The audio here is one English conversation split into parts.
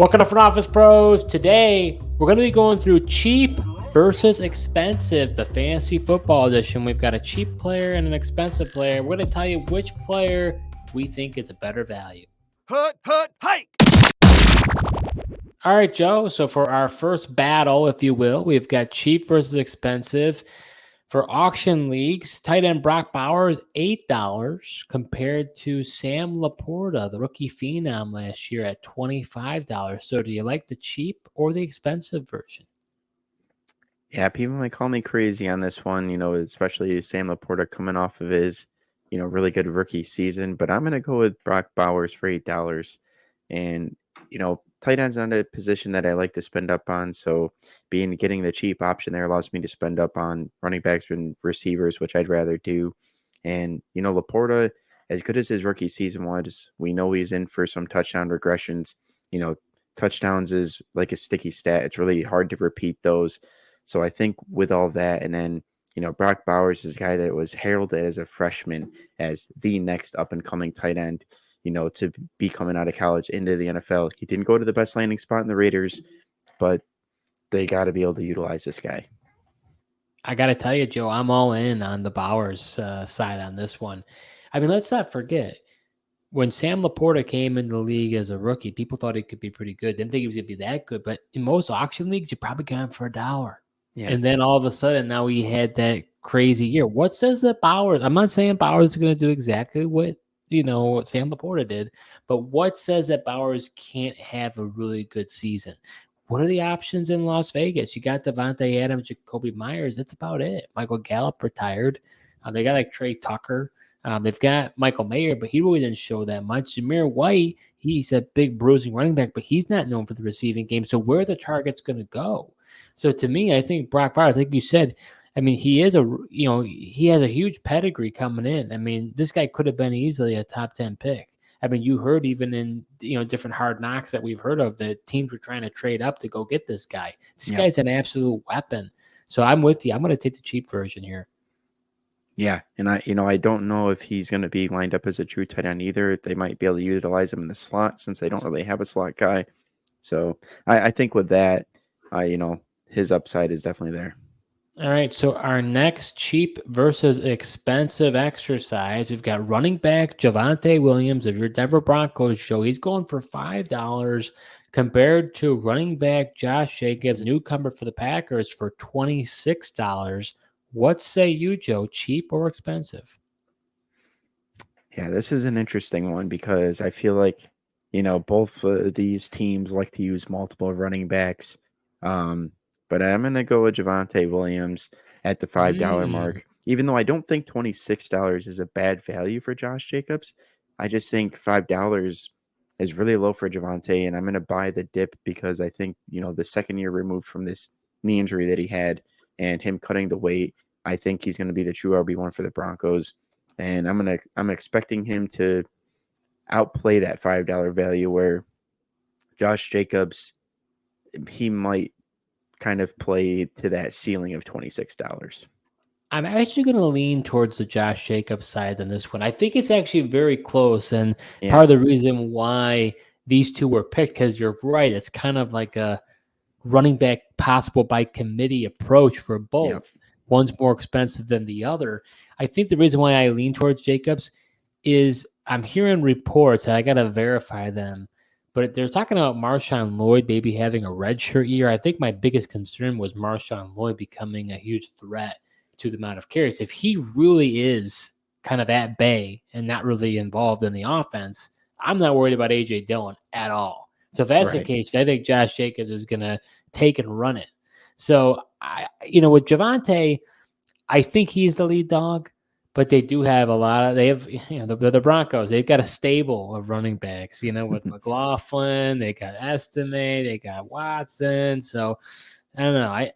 Welcome to Front Office Pros. Today, we're going to be going through cheap versus expensive, the fantasy football edition. We've got a cheap player and an expensive player. We're going to tell you which player we think is a better value. Hike! All right, Joe. So for our first battle, if you will, we've got cheap versus expensive. For auction leagues, tight end Brock Bowers, $8 compared to Sam Laporta, the rookie phenom last year at $25. So do you like the cheap or the expensive version? Yeah, people might call me crazy on this one, especially Sam Laporta coming off of his, really good rookie season. But I'm going to go with Brock Bowers for $8. And, tight end's not a position that I like to spend up on. So getting the cheap option there allows me to spend up on running backs and receivers, which I'd rather do. And, Laporta, as good as his rookie season was, we know he's in for some touchdown regressions. Touchdowns is like a sticky stat. It's really hard to repeat those. So I think with all that, and then, Brock Bowers is a guy that was heralded as a freshman as the next up-and-coming tight end, to be coming out of college into the NFL. He didn't go to the best landing spot in the Raiders, but they got to be able to utilize this guy. I got to tell you, Joe, I'm all in on the Bowers side on this one. I mean, let's not forget, when Sam Laporta came in the league as a rookie, people thought he could be pretty good. Didn't think he was going to be that good. But in most auction leagues, you probably got him for $1. Yeah. And then all of a sudden, now he had that crazy year. What says that Bowers? I'm not saying Bowers is going to do exactly what Sam Laporta did, but what says that Bowers can't have a really good season? What are the options in Las Vegas? You got Devontae Adams, Jacoby Myers. That's about it. Michael Gallup retired. They got like Trey Tucker. They've got Michael Mayer, but he really didn't show that much. Zamir White, he's a big bruising running back, but he's not known for the receiving game. So where are the targets going to go? So to me, I think Brock Bowers, like you said, I mean, he has a huge pedigree coming in. I mean, this guy could have been easily a top 10 pick. I mean, you heard even in, different hard knocks that we've heard of that teams were trying to trade up to go get this guy. This guy's an absolute weapon. So I'm with you. I'm going to take the cheap version here. Yeah, and I don't know if he's going to be lined up as a true tight end either. They might be able to utilize him in the slot since they don't really have a slot guy. So I think with that, his upside is definitely there. All right, so our next cheap versus expensive exercise, we've got running back Javonte Williams of your Denver Broncos show. He's going for $5 compared to running back Josh Jacobs, a newcomer for the Packers, for $26. What say you, Joe, cheap or expensive? Yeah, this is an interesting one because I feel like, both these teams like to use multiple running backs. But I'm going to go with Javonte Williams at the $5 mark. Even though I don't think $26 is a bad value for Josh Jacobs, I just think $5 is really low for Javonte, and I'm going to buy the dip because I think, the second year removed from this knee injury that he had and him cutting the weight, I think he's going to be the true RB1 for the Broncos. And I'm expecting him to outplay that $5 value where Josh Jacobs, he might kind of play to that ceiling of $26. I'm actually going to lean towards the Josh Jacobs side on this one. I think it's actually very close, and part of the reason why these two were picked, because you're right, it's kind of like a running back possible by committee approach for both. Yep. One's more expensive than the other. I think the reason why I lean towards Jacobs is I'm hearing reports, and I got to verify them, but they're talking about Marshawn Lloyd maybe having a redshirt year. I think my biggest concern was Marshawn Lloyd becoming a huge threat to the amount of carries. If he really is kind of at bay and not really involved in the offense, I'm not worried about A.J. Dillon at all. So if that's the case, I think Josh Jacobs is going to take and run it. So, with Javonte, I think he's the lead dog. But they do have the Broncos. They've got a stable of running backs, with McLaughlin. They got Estime. They got Watson. So, I don't know.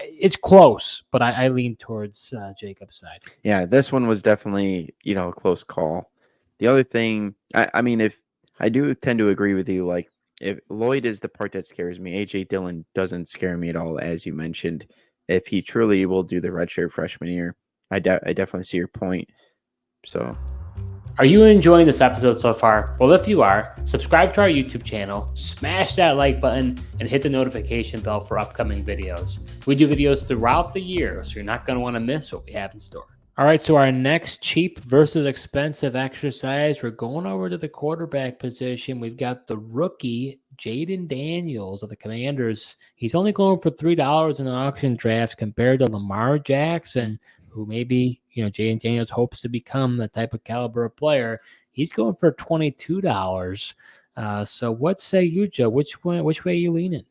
It's close, but I lean towards Jacob's side. Yeah, this one was definitely, a close call. The other thing, I mean, if I do tend to agree with you, like, if Lloyd is the part that scares me, A.J. Dillon doesn't scare me at all, as you mentioned. If he truly will do the redshirt freshman year, I definitely see your point. So, Are you enjoying this episode so far? Well, if you are, subscribe to our YouTube channel, smash that like button, and hit the notification bell for upcoming videos. We do videos throughout the year, so you're not going to want to miss what we have in store. All right, so our next cheap versus expensive exercise, we're going over to the quarterback position. We've got the rookie, Jaden Daniels of the Commanders. He's only going for $3 in auction drafts compared to Lamar Jackson, who maybe, Jaden Daniels hopes to become the type of caliber of player. He's going for $22. So what say you, Joe? Which way are you leaning?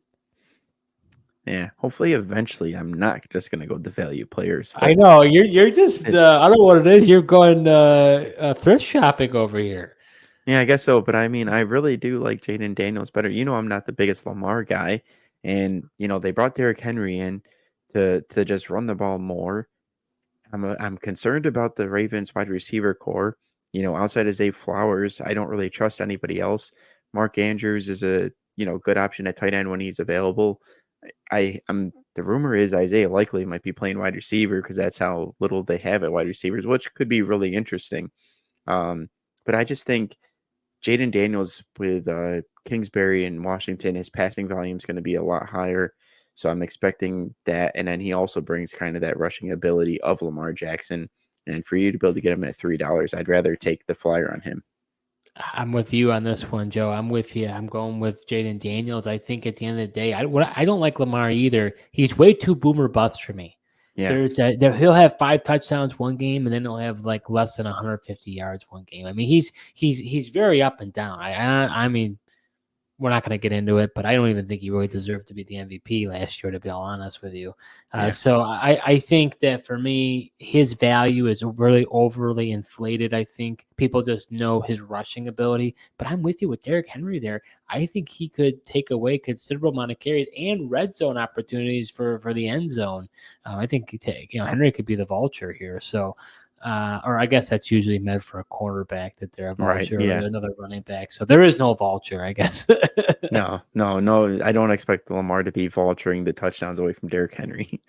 Yeah, hopefully eventually I'm not just going to go the value players. I know you're just I don't know what it is. You're going thrift shopping over here. Yeah, I guess so. But I mean, I really do like Jaden Daniels better. I'm not the biggest Lamar guy, and they brought Derrick Henry in to just run the ball more. I'm concerned about the Ravens wide receiver core. Outside of Zay Flowers, I don't really trust anybody else. Mark Andrews is a good option at tight end when he's available. The rumor is Isaiah Likely might be playing wide receiver because that's how little they have at wide receivers, which could be really interesting. But I just think Jaden Daniels with Kingsbury and Washington, his passing volume is going to be a lot higher. So I'm expecting that. And then he also brings kind of that rushing ability of Lamar Jackson. And for you to be able to get him at $3, I'd rather take the flyer on him. I'm with you on this one, Joe. I'm with you. I'm going with Jaden Daniels. I think at the end of the day, I don't like Lamar either. He's way too boomer bust for me. Yeah, he'll have 5 touchdowns one game, and then he'll have like less than 150 yards one game. I mean, he's very up and down. I mean, we're not going to get into it, but I don't even think he really deserved to be the MVP last year, to be all honest with you. So I think that for me, his value is really overly inflated. I think people just know his rushing ability, but I'm with you with Derrick Henry there. I think he could take away considerable amount of carries and red zone opportunities for the end zone. I think Henry could be the vulture here. So, or I guess that's usually meant for a quarterback that they're a vulture or another running back. So there is no vulture, I guess. No. I don't expect Lamar to be vulturing the touchdowns away from Derrick Henry.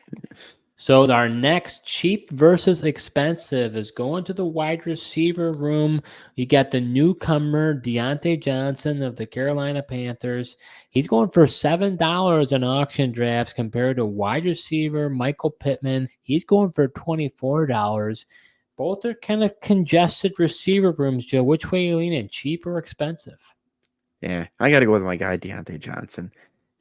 So our next cheap versus expensive is going to the wide receiver room. You got the newcomer Deontay Johnson of the Carolina Panthers. He's going for $7 in auction drafts compared to wide receiver Michael Pittman. He's going for $24. Both are kind of congested receiver rooms, Joe. Which way are you leaning, cheap or expensive? Yeah, I got to go with my guy, Deontay Johnson.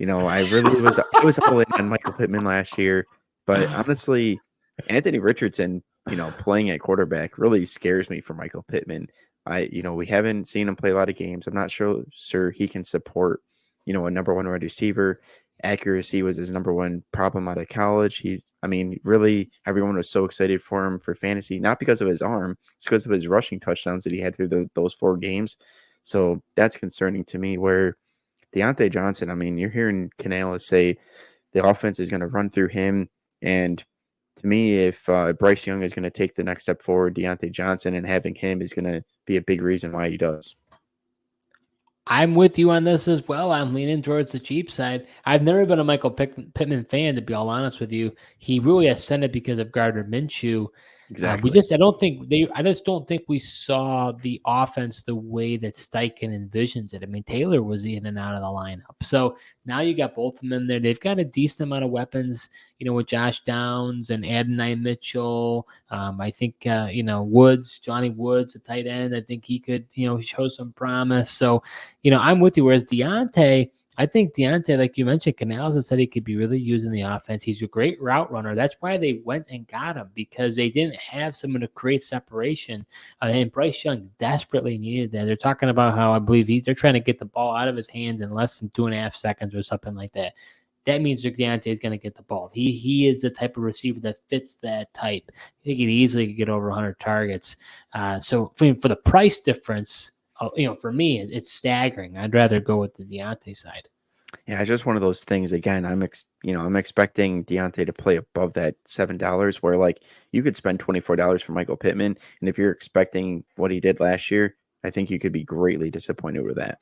I really was all in on Michael Pittman last year. But honestly, Anthony Richardson, playing at quarterback really scares me for Michael Pittman. We haven't seen him play a lot of games. I'm not sure he can support, a number one wide receiver. Accuracy was his number one problem out of college. Really, everyone was so excited for him for fantasy, not because of his arm, it's because of his rushing touchdowns that he had through those 4 games. So that's concerning to me. Where Deontay Johnson, you're hearing Canales say the offense is going to run through him. And to me, if Bryce Young is going to take the next step forward, Deontay Johnson and having him is going to be a big reason why he does. I'm with you on this as well. I'm leaning towards the cheap side. I've never been a Michael Pittman fan, to be all honest with you. He really ascended because of Gardner Minshew. Exactly. I just don't think we saw the offense the way that Steichen envisions it. Taylor was in and out of the lineup. So now you got both of them in there. They've got a decent amount of weapons, with Josh Downs and Adonai Mitchell. I think, Johnny Woods, a tight end. I think he could, show some promise. So, I'm with you. Whereas Deontay, like you mentioned, Canales has said he could be really used in the offense. He's a great route runner. That's why they went and got him, because they didn't have someone to create separation. And Bryce Young desperately needed that. They're talking about how I believe they're trying to get the ball out of his hands in less than 2.5 seconds or something like that. That means Deontay is going to get the ball. He is the type of receiver that fits that type. I think he easily could get over 100 targets. So for the price difference, for me, it's staggering. I'd rather go with the Deontay side. Yeah, it's just one of those things. Again, I'm expecting Deontay to play above that $7, where like you could spend $24 for Michael Pittman, and if you're expecting what he did last year, I think you could be greatly disappointed with that.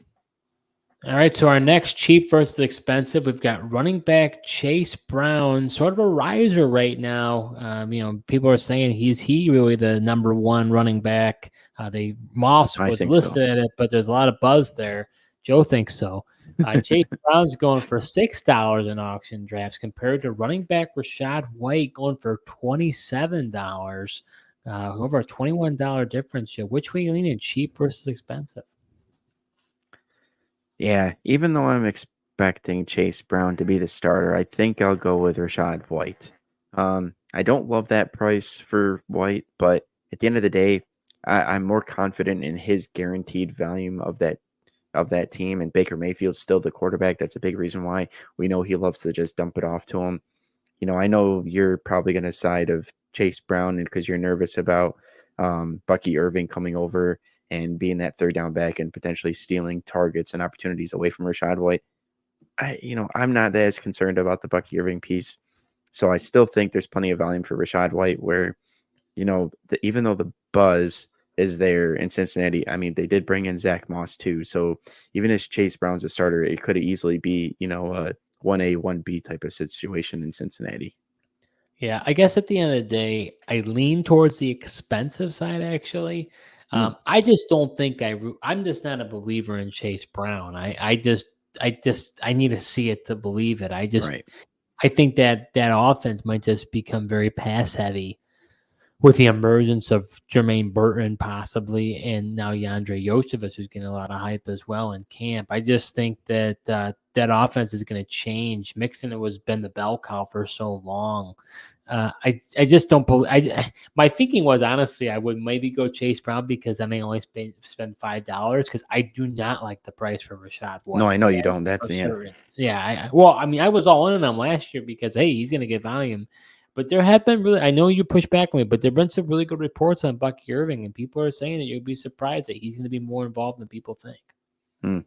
All right, so our next cheap versus expensive, we've got running back Chase Brown, sort of a riser right now. People are saying he really the number one running back. They Moss I was think so. listed at it, but there's a lot of buzz there. Joe thinks so. Chase Brown's going for $6 in auction drafts compared to running back Rashad White going for $27. Over a $21 difference. Joe, which way you leaning, cheap versus expensive? Yeah, even though I'm expecting Chase Brown to be the starter, I think I'll go with Rashad White. I don't love that price for White, but at the end of the day, I'm more confident in his guaranteed volume of that team. And Baker Mayfield's still the quarterback. That's a big reason why we know he loves to just dump it off to him. I know you're probably going to side of Chase Brown because you're nervous about Bucky Irving coming over and being that third down back and potentially stealing targets and opportunities away from Rashad White. I'm not as concerned about the Bucky Irving piece. So I still think there's plenty of volume for Rashad White where, even though the buzz is there in Cincinnati, I mean, they did bring in Zach Moss too. So even as Chase Brown's a starter, it could easily be, a 1A, 1B type of situation in Cincinnati. Yeah, I guess at the end of the day, I lean towards the expensive side. Actually, Mm, I just don't think I'm just not a believer in Chase Brown. I need to see it to believe it. right. I think that offense might just become very pass heavy with the emergence of Jermaine Burton possibly, and now Yandre Yoshevich, who's getting a lot of hype as well in camp. I just think that that offense is going to change. Mixon has been the bell cow for so long. I just don't believe. My thinking was honestly I would maybe go Chase Brown because then I only spend $5 because I do not like the price for Rashad No, I White. know you That's don't. That's for yeah. certain. Yeah. Well, I mean, I was all in on him last year because hey, he's going to get volume. But there have been I know you push back on me, but there have been some really good reports on Bucky Irving, and people are saying that you'll be surprised that he's going to be more involved than people think. Mm.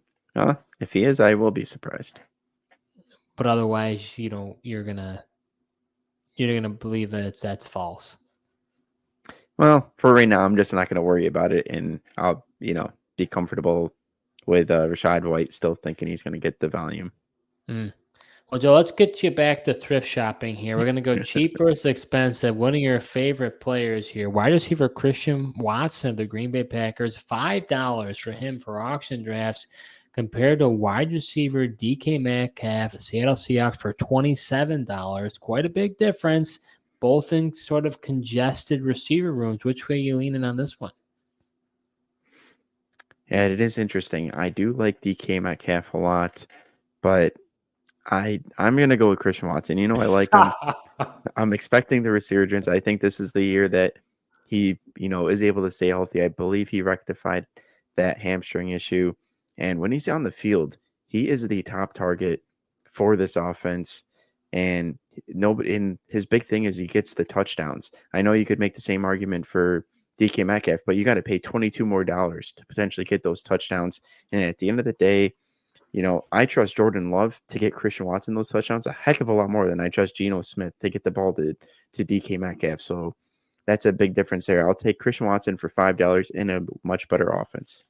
If he is, I will be surprised. But otherwise, you're gonna believe that that's false. Well, for right now, I'm just not going to worry about it, and I'll, be comfortable with Rashad White still thinking he's going to get the volume. Mm. Well, Joe, let's get you back to thrift shopping here. We're going to go cheap versus expensive. One of your favorite players here, wide receiver Christian Watson of the Green Bay Packers, $5 for him for auction drafts compared to wide receiver DK Metcalf, the Seattle Seahawks, for $27. Quite a big difference, both in sort of congested receiver rooms. Which way are you leaning on this one? Yeah, it is interesting. I do like DK Metcalf a lot, but I'm gonna go with Christian Watson. I like him. I'm expecting the resurgence. I think this is the year that he, is able to stay healthy. I believe he rectified that hamstring issue. And when he's on the field, he is the top target for this offense. And nobody in his big thing is he gets the touchdowns. I know you could make the same argument for DK Metcalf, but you got to pay $22 more to potentially get those touchdowns. And at the end of the day, I trust Jordan Love to get Christian Watson those touchdowns a heck of a lot more than I trust Geno Smith to get the ball to DK Metcalf. So that's a big difference there. I'll take Christian Watson for $5 in a much better offense.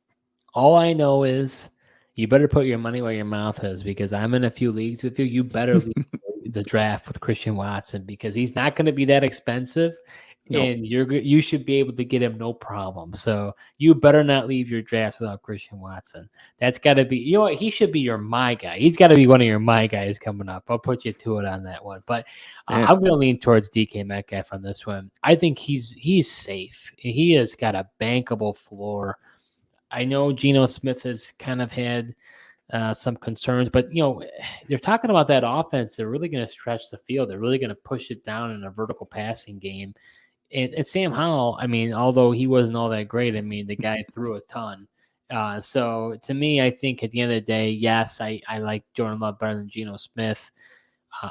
All I know is you better put your money where your mouth is because I'm in a few leagues with you. You better leave the draft with Christian Watson because he's not going to be that expensive, No. and you should be able to get him no problem. So you better not leave your draft without Christian Watson. That's got to be what he should be your my guy. He's got to be one of your my guys coming up. I'll put you to it on that one. But Yeah. I'm going to lean towards DK Metcalf on this one. I think he's safe. He has got a bankable floor. I know Geno Smith has kind of had some concerns, but they're talking about that offense. They're really going to stretch the field. They're really going to push it down in a vertical passing game. And Sam Howell, I mean, although he wasn't all that great, I mean, the guy threw a ton. So to me, I think at the end of the day, yes, I like Jordan Love better than Geno Smith.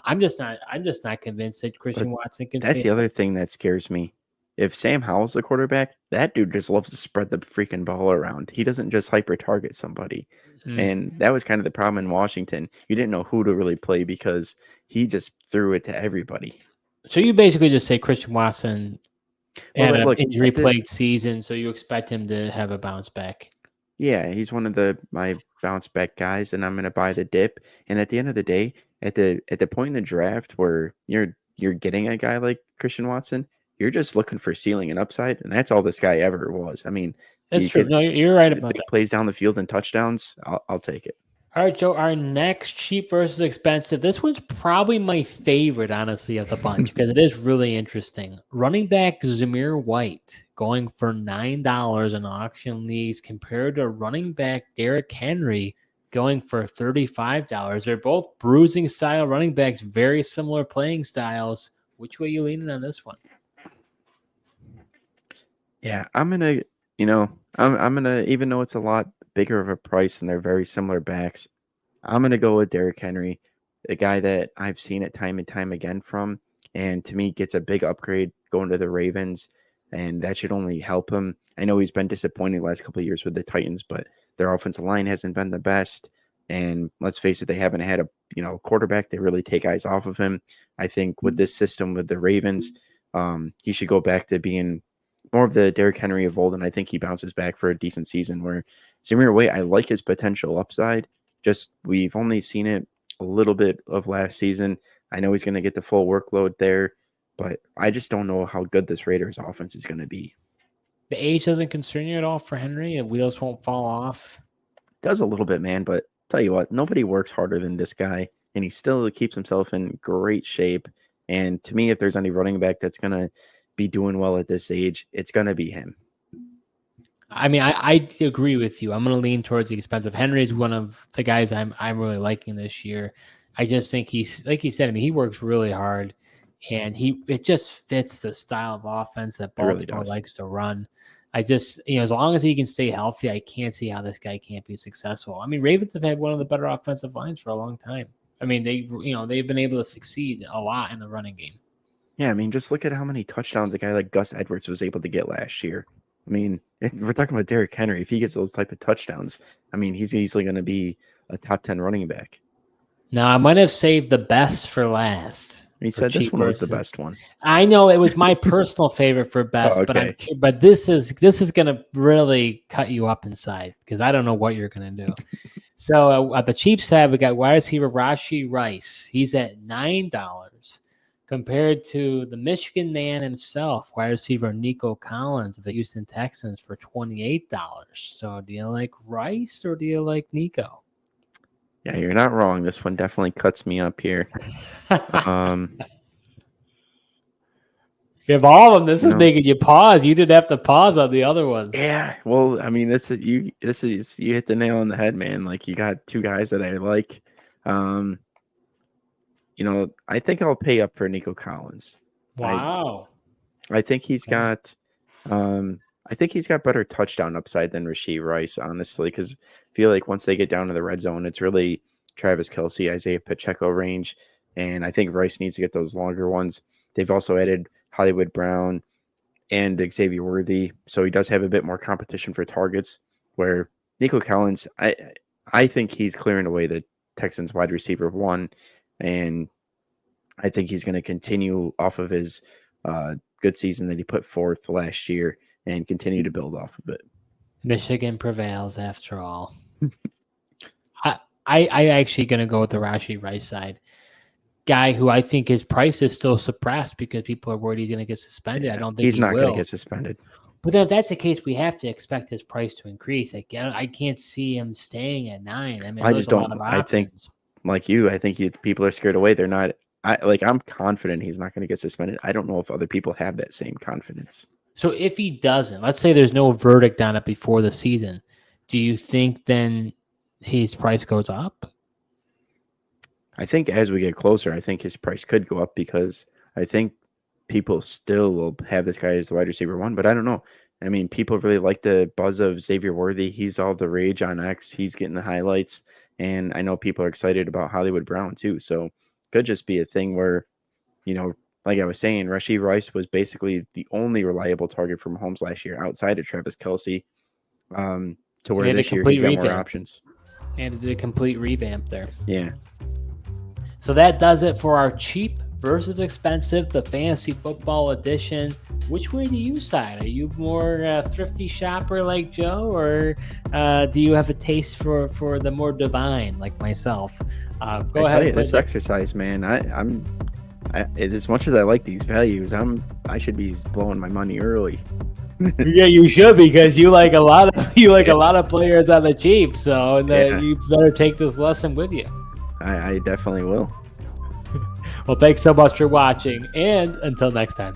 I'm just not convinced that But Christian Watson can that's stay. the other thing that scares me. If Sam Howell's the quarterback, that dude just loves to spread the freaking ball around. He doesn't just hyper target somebody. Mm. And that was kind of the problem in Washington. You didn't know who to really play because he just threw it to everybody. So you basically just say Christian Watson Well, had an look, injury plagued season, so you expect him to have a bounce back. yeah, he's one of my bounce back guys, and I'm going to buy the dip. And at the end of the day, at the point in the draft where you're getting a guy like Christian Watson, you're just looking for ceiling and upside, and that's all this guy ever was. I mean, That's you true. get No, you're right the about big that. plays down the field and touchdowns. I'll take it. All right, Joe, our next cheap versus expensive. This one's probably my favorite, honestly, of the bunch because it is really interesting. Running back Zamir White going for $9 in auction leagues compared to running back Derrick Henry going for $35. They're both bruising style running backs, very similar playing styles. Which way are you leaning on this one? Yeah, I'm gonna, I'm gonna, even though it's a lot bigger of a price and they're very similar backs, I'm gonna go with Derrick Henry, a guy that I've seen it time and time again from, and to me gets a big upgrade going to the Ravens, and that should only help him. I know he's been disappointing the last couple of years with the Titans, but their offensive line hasn't been the best, and let's face it, they haven't had a quarterback that really take eyes off of him. I think with this system with the Ravens, he should go back to being more of the Derrick Henry of old, and I think he bounces back for a decent season. Where Zamir White, I like his potential upside. Just we've only seen it a little bit of last season. I know he's going to get the full workload there, but I just don't know how good this Raiders offense is going to be. The age doesn't concern you at all for Henry? The wheels won't fall off? Does a little bit, man, but tell you what, nobody works harder than this guy, and he still keeps himself in great shape. And to me, if there's any running back that's going to be doing well at this age, it's going to be him. I mean, I agree with you. I'm going to lean towards the expensive. Henry is one of the guys I'm really liking this year. I just think he's, like you said, I mean, he works really hard, and it just fits the style of offense that Baltimore really likes to run. I just, as long as he can stay healthy, I can't see how this guy can't be successful. I mean, Ravens have had one of the better offensive lines for a long time. I mean, they've been able to succeed a lot in the running game. Yeah, I mean, just look at how many touchdowns a guy like Gus Edwards was able to get last year. I mean, we're talking about Derrick Henry. If he gets those type of touchdowns, I mean, he's easily going to be a top 10 running back. Now, I might have saved the best for last. He said this one was the best one. I know it was my personal favorite for best, okay. but this is going to really cut you up inside because I don't know what you're going to do. So at the cheap side, we got wide receiver Rashee Rice. He's at $9 compared to the Michigan man himself, wide receiver Nico Collins of the Houston Texans for $28. So do you like Rice or do you like Nico? Yeah, you're not wrong. This one definitely cuts me up here. You have all of them. This is making you pause. You didn't have to pause on the other ones. Yeah, well, I mean, you hit the nail on the head, man. Like you got two guys that I like. I think I'll pay up for Nico Collins. Wow. I think he's got better touchdown upside than Rashee Rice, honestly, because I feel like once they get down to the red zone, it's really Travis Kelce, Isaiah Pacheco range. And I think Rice needs to get those longer ones. They've also added Hollywood Brown and Xavier Worthy. So he does have a bit more competition for targets, where Nico Collins, I think he's clearing away the Texans wide receiver one. And I think he's going to continue off of his good season that he put forth last year and continue to build off of it. Michigan prevails after all. I actually going to go with the Rashee Rice side. Guy who I think his price is still suppressed because people are worried he's going to get suspended. Yeah, I don't think he's not will. going to get suspended. But then if that's the case, we have to expect his price to increase. I can't see him staying at 9. I mean, I just don't. I think, like you, I think people are scared away. They're not. I'm confident he's not going to get suspended. I don't know if other people have that same confidence. So if he doesn't, let's say there's no verdict on it before the season, do you think then his price goes up? I think as we get closer, I think his price could go up because I think people still will have this guy as the wide receiver one, but I don't know. I mean, people really like the buzz of Xavier Worthy. He's all the rage on X. He's getting the highlights. And I know people are excited about Hollywood Brown too. So could just be a thing where, like I was saying, Rashee Rice was basically the only reliable target for Mahomes last year outside of Travis Kelce. To where this year he's got more options. And did a complete revamp there. Yeah. So that does it for our cheap versus expensive, the fantasy football edition. Which way do you side? Are you more thrifty shopper like Joe, or do you have a taste for the more divine like myself? Go I ahead tell and you, put this the- exercise, man. As much as I like these values, I should be blowing my money early. Yeah, you should, because you like a lot of players on the cheap. So Yeah. you better take this lesson with you. I definitely will. Well, thanks so much for watching, and until next time.